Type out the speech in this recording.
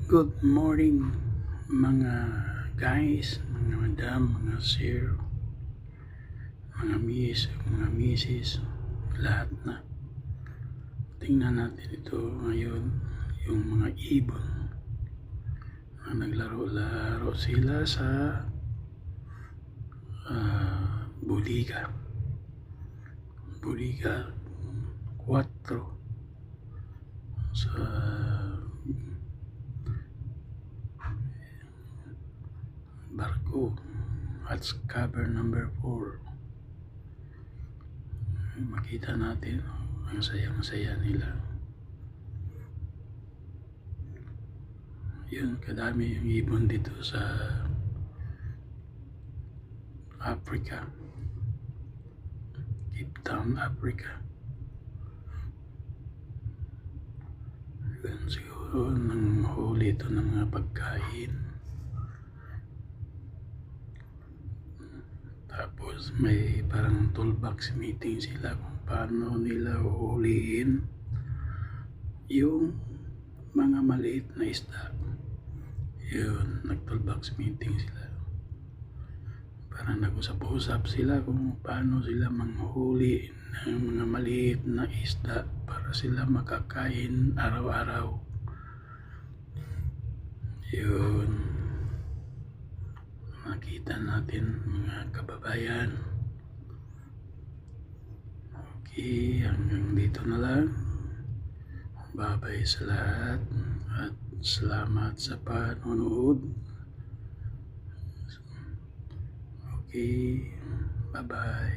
Good morning mga guys, mga madam, mga sir, mga miss, mga missis, lahat na. Tingnan natin ito ngayon, yung mga ibon na naglaro-laro sila sa Buliga 4 sa barko at cover number 4. Makita natin ang sayang-saya nila. Yun, kadami yung ibon dito sa Africa, Cape Town, Africa. Yun, siguro nang huli ito ng mga pagkain. Tapos may parang toolbox meeting sila kung paano nila uhuliin yung mga maliit na isda. Yun, nag-toolbox meeting sila. Parang nag-usap-usap sila kung paano sila manghuli ng mga maliit na isda para sila makakain araw-araw. Yun, makita natin mga kababayan. Okay, hanggang dito na lang. Bye-bye sa lahat at salamat sa panonood. Okay, bye-bye.